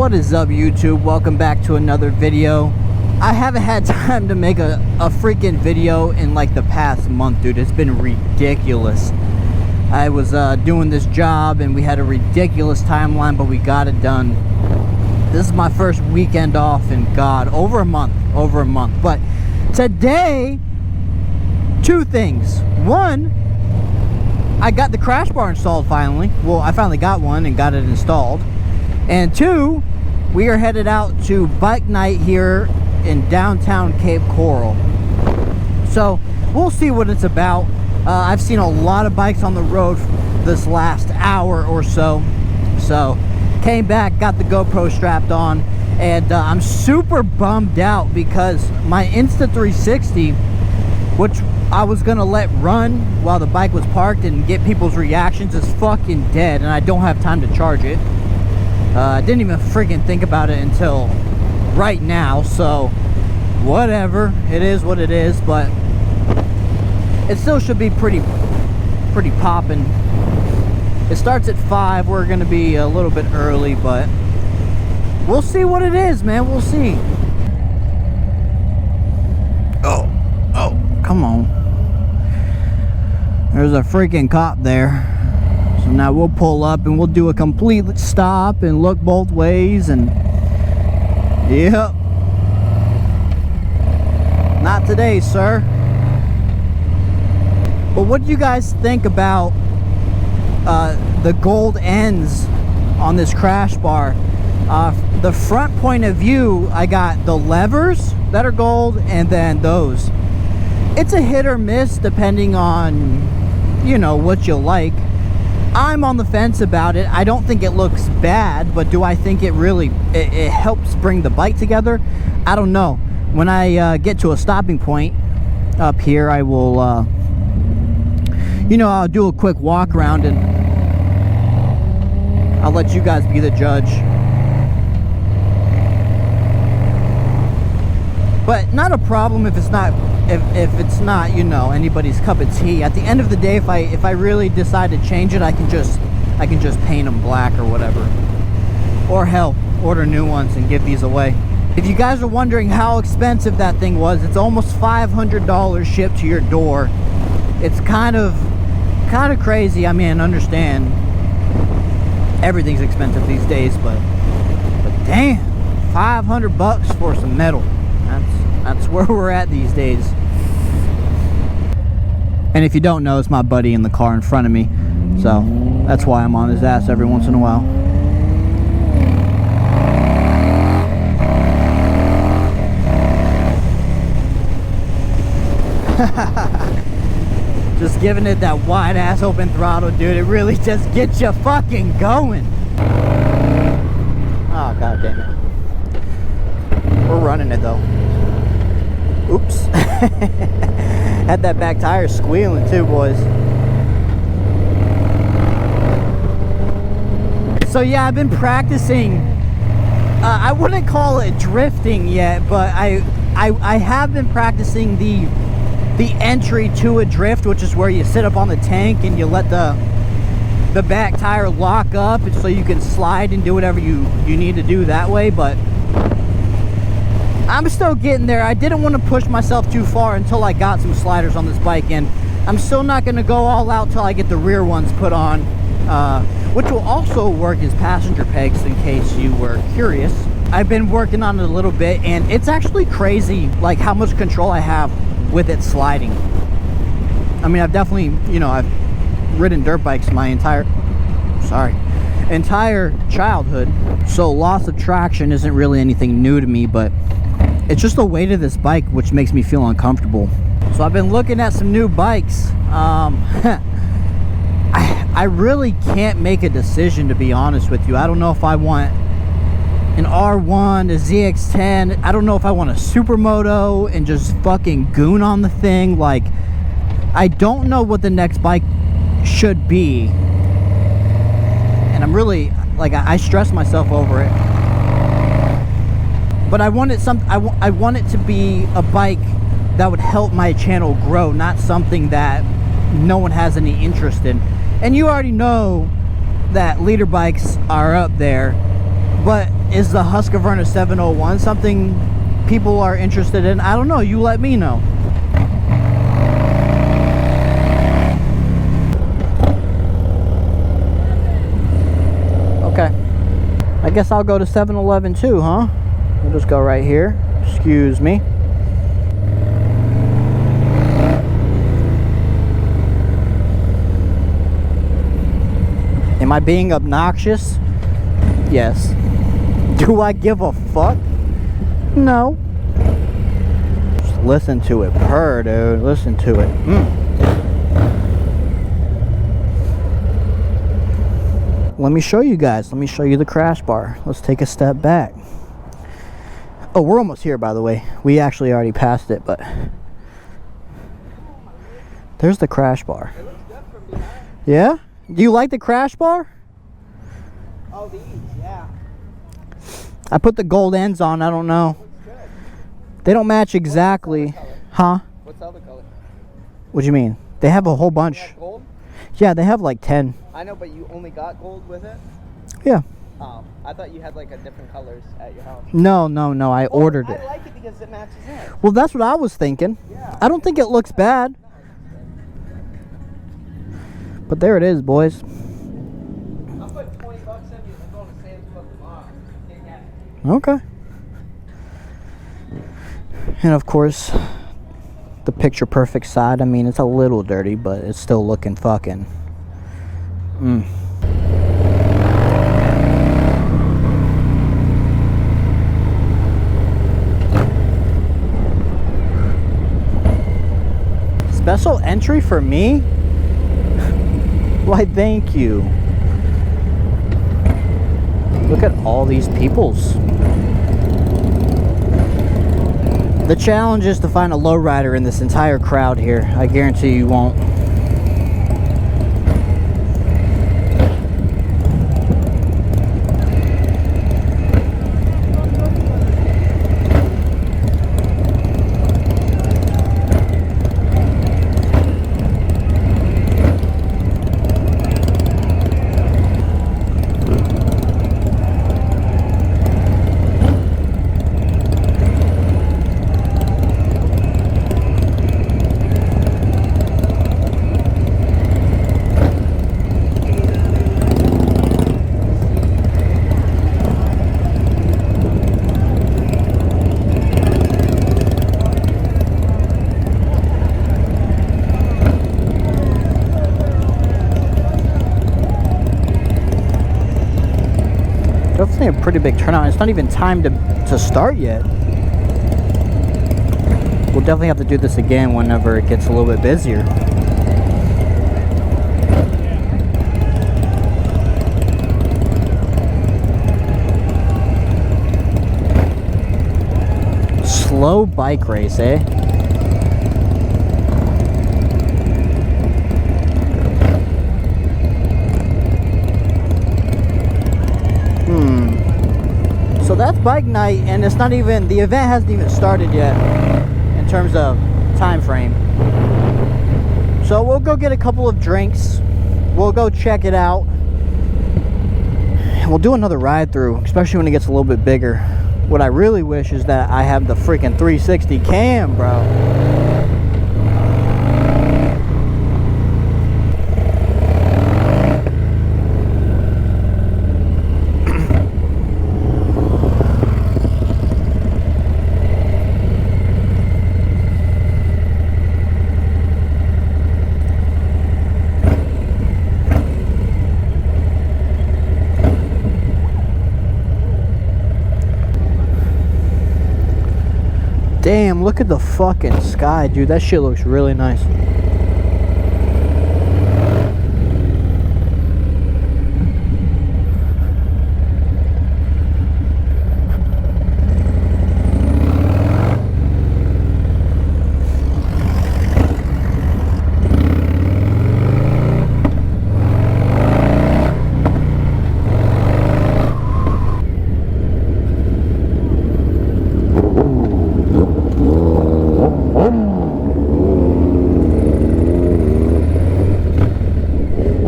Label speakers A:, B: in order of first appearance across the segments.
A: What is up, YouTube? Welcome back to another video. I haven't had time to make a freaking video in like the past month, dude. It's been ridiculous. I was doing this job and we had a ridiculous timeline, but we got it done. This is my first weekend off in God, over a month. But today, two things. One, I got the crash bar installed finally. Well, I finally got one and got it installed. And two, we are headed out to bike night here in downtown Cape Coral. So we'll see what it's about. I've seen a lot of bikes on the road this last hour or so. So came back, got the GoPro strapped on, and I'm super bummed out because my Insta360, which I was gonna let run while the bike was parked and get people's reactions, is fucking dead, and I don't have time to charge it. I didn't even freaking think about it until right now, so whatever, it is what it is. But it still should be pretty popping. It starts at 5. We're gonna be a little bit early, but we'll see what it is, man. We'll see. Oh, come on. There's a freaking cop there. So now we'll pull up and we'll do a complete stop and look both ways, and yep. Not today, sir. But what do you guys think about the gold ends on this crash bar? The front point of view, I got the levers that are gold, and then those. It's a hit or miss depending on, you know, what you like. I'm on the fence about it. I don't think it looks bad, but do I think it really it helps bring the bike together? I don't know. When I get to a stopping point up here, I will you know, I'll do a quick walk around and I'll let you guys be the judge. But not a problem if it's not if it's not, you know, anybody's cup of tea. At the end of the day, if I really decide to change it, I can just paint them black or whatever. Or hell, order new ones and give these away. If you guys are wondering how expensive that thing was, it's almost $500 shipped to your door. It's kind of crazy. I mean, understand everything's expensive these days, but damn, $500 for some metal. That's where we're at these days. And if you don't know, it's my buddy in the car in front of me, so that's why I'm on his ass every once in a while. Just giving it that wide ass open throttle, dude. It really just gets you fucking going. Oh, god damn it. We're running it though. Oops. Had that back tire squealing too, boys. So yeah, I've been practicing. I wouldn't call it drifting yet, but I have been practicing the entry to a drift, which is where you sit up on the tank and you let the back tire lock up so you can slide and do whatever you need to do that way. But I'm still getting there. I didn't want to push myself too far until I got some sliders on this bike, and I'm still not going to go all out till I get the rear ones put on, which will also work as passenger pegs in case you were curious. I've been working on it a little bit, and it's actually crazy like how much control I have with it sliding. I mean, I've definitely, you know, I've ridden dirt bikes my entire childhood, so loss of traction isn't really anything new to me, but it's just the weight of this bike which makes me feel uncomfortable. So I've been looking at some new bikes. I really can't make a decision, to be honest with you. I don't know if I want an R1, a ZX10. I don't know if I want a Supermoto and just fucking goon on the thing. Like, I don't know what the next bike should be, and I'm really, like, I stress myself over it. But I want it I want it to be a bike that would help my channel grow, not something that no one has any interest in. And you already know that leader bikes are up there, but is the Husqvarna 701 something people are interested in? I don't know. You let me know. Okay. I guess I'll go to 7-Eleven too, huh? We'll just go right here. Excuse me. Am I being obnoxious? Yes. Do I give a fuck? No. Just listen to it purr, dude. Listen to it. Let me show you guys. Let me show you the crash bar. Let's take a step back. Oh, we're almost here, by the way. We actually already passed it, but there's the crash bar.
B: It looks good from behind.
A: Yeah? Do you like the crash bar?
B: Oh, these, yeah.
A: I put the gold ends on. I don't know.
B: Looks good.
A: They don't match exactly. Huh?
B: What's the other color?
A: What do you mean? They have a whole bunch.
B: You have gold?
A: Yeah, they have like 10.
B: I know, but you only got gold with it?
A: Yeah.
B: Oh, I thought you had like a different colors at your house.
A: No. I ordered it.
B: I like it because it matches in.
A: Well, that's what I was thinking.
B: Yeah.
A: I don't think it looks bad. But there it is, boys.
B: I'll put $20 in you and go to Sam's Club tomorrow.
A: Okay. And of course, the picture perfect side. I mean, it's a little dirty, but it's still looking fucking. Special entry for me? Why, thank you. Look at all these peoples. The challenge is to find a lowrider in this entire crowd here. I guarantee you won't. Definitely a pretty big turnout. It's not even time to start yet. We'll definitely have to do this again whenever it gets a little bit busier. Slow bike race, eh? So that's bike night, and it's not even, the event hasn't even started yet in terms of time frame. So we'll go get a couple of drinks, we'll go check it out, and we'll do another ride through, especially when it gets a little bit bigger. What I really wish is that I have the freaking 360 cam, bro. Damn, look at the fucking sky, dude. That shit looks really nice.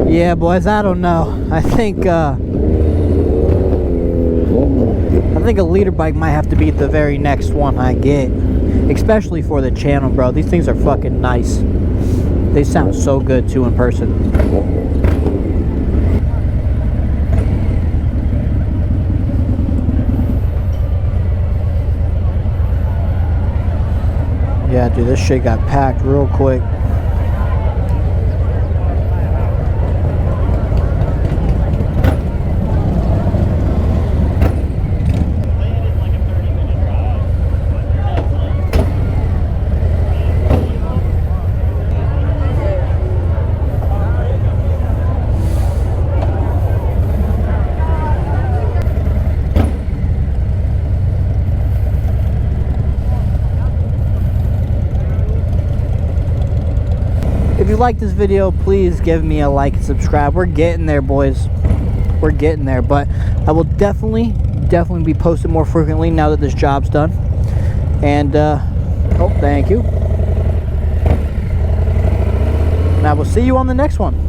A: Yeah, boys, I don't know. I think I think a liter bike might have to be the very next one I get. Especially for the channel, bro. These things are fucking nice. They sound so good too in person. Yeah, dude, this shit got packed real quick. If you like this video, please give me a like and subscribe. We're getting there, boys. We're getting there, but I will definitely be posting more frequently now that this job's done. And oh, thank you. And I will see you on the next one.